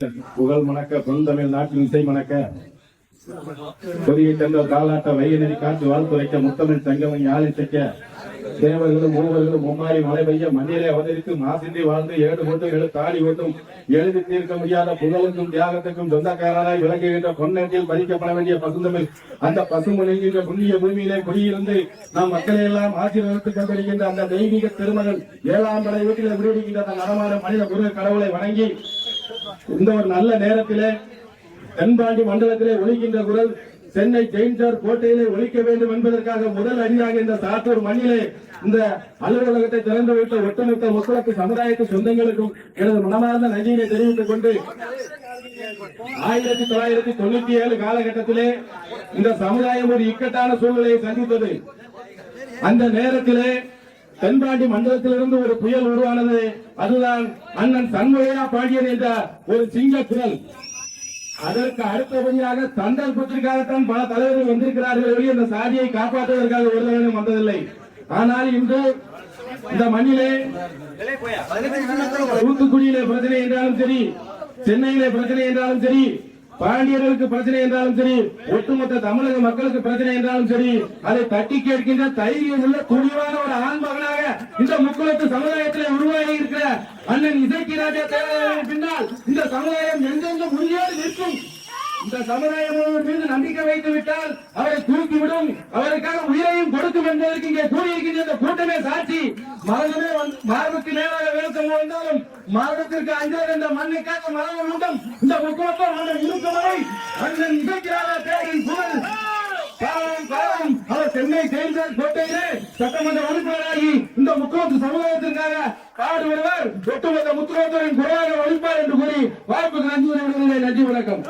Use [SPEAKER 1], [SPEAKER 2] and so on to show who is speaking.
[SPEAKER 1] புகழ் மணக்க தொந்தமிழ் நாட்டின் இசை மணக்க பொதியை தங்கள் காலாட்ட வைகநதி காற்று வாழ்த்து வைக்க முத்தமிழ் தங்கமணி ஆலிசைக்க தேவர்களும் மூவர்களும் மும்மாறி மழை பெய்ய மண்ணிலே அவதரித்து மாசின்றி வாழ்ந்து ஏடு கொண்டு எழு தாடி கொண்டும் எழுதி தீர்க்க முடியாத புகழுக்கும் தியாகத்துக்கும் சொந்தக்காரராய் விளங்குகின்ற பொன்னேட்டில் பதிக்கப்பட வேண்டிய பசுந்தமிழ் அந்த பசுமொழிகின்ற புண்ணிய பூமியிலே குடியிருந்து நாம் மக்களை எல்லாம் ஆசீர்வதித்துக் கொண்டிருக்கின்ற அந்த தெய்வீக திருமகன் 7ஆம் படை வீட்டில் விடுவிக்கின்ற அந்த நடமான மனித குரு கடவுளை வணங்கி இந்த ஒரு நல்ல நேரத்திலே தென்பாண்டி மண்டலத்திலே ஒலிக்கின்ற குரல் சென்னை ஜெயின்சார் கோட்டையிலே ஒலிக்க வேண்டும் என்பதற்காக முதல் அடியாக இந்த சாத்தூர் மண்ணிலே இந்த அலுவலகத்தை திறந்து வைத்த ஒட்டுமொத்த மக்களுக்கு சமுதாயத்து சொந்தங்களுக்கும் எனது மனமார்ந்த நன்றியை தெரிவித்துக் கொண்டு 1997 காலகட்டத்திலே இந்த சமுதாயம் ஒரு இக்கட்டான சூழ்நிலையை சந்தித்தது. அந்த நேரத்திலே தென்பாண்டி மண்டலத்திலிருந்து ஒரு புயல் உருவானது. அதுதான் அண்ணன் சண்முகையா பாண்டியன் என்ற ஒரு சிங்க குரல். அதற்கு அடுத்தபடியாக சந்தர்ப்பத்திற்காகத்தான் பல தலைவர்கள் வந்திருக்கிறார்கள். இந்த சாதியை காப்பாற்றுவதற்காக ஒருவரும் வந்ததில்லை. ஆனால் இன்று இந்த மண்ணிலே தூத்துக்குடியிலே பிரச்சனை என்றாலும் சரி, சென்னையிலே பிரச்சனை என்றாலும் சரி, பாண்டியர்களுக்கு பிரச்சனை என்றாலும் சரி, ஒட்டுமொத்த தமிழக மக்களுக்கு பிரச்சனை என்றாலும் சரி, அதை தட்டி கேட்கின்ற தைரியம் உள்ள துணிவான ஒரு ஆண் மகனாக இந்த முக்குளத்து சமுதாயத்தில் உருவாகி இருக்கிற அண்ணன் இசைக்கு ராஜா தேவராயன் பின்னால் இந்த சமுதாயம் எங்கெங்கும் உறுதியோடு நிற்கும். இந்த சமுதாயம் மீது நம்பிக்கை வைத்து விட்டால் அவரை தூக்கிவிடும், அவருக்கான உயிரையும் கொடுக்கும் என்பதற்கு இங்கே கூடியிருக்கின்ற இந்த கூட்டமே சாட்சி. மரணமே மரணத்துக்கு மேலாக வேதம் வந்தாலும் மரணத்திற்கு அஞ்சாத இந்த மண்ணுக்காக மரணம் உண்டும். இந்த முக்கியத்துவம் இருக்கும் வரை அண்ணன் இசைக்கிறாரா தேவரின் புகழ் அவர் சென்னை ஜெயின்சார் கோட்டையிலே சட்டமன்ற உறுப்பினராகி இந்த முக்கியத்துவ சமுதாயத்திற்காக பாடுபடுவர். ஒட்டுமொத்த முத்துவத்தின் குறையாக ஒழிப்பார் என்று கூறி வாய்ப்புக்கு நன்றி. நன்றி, வணக்கம்.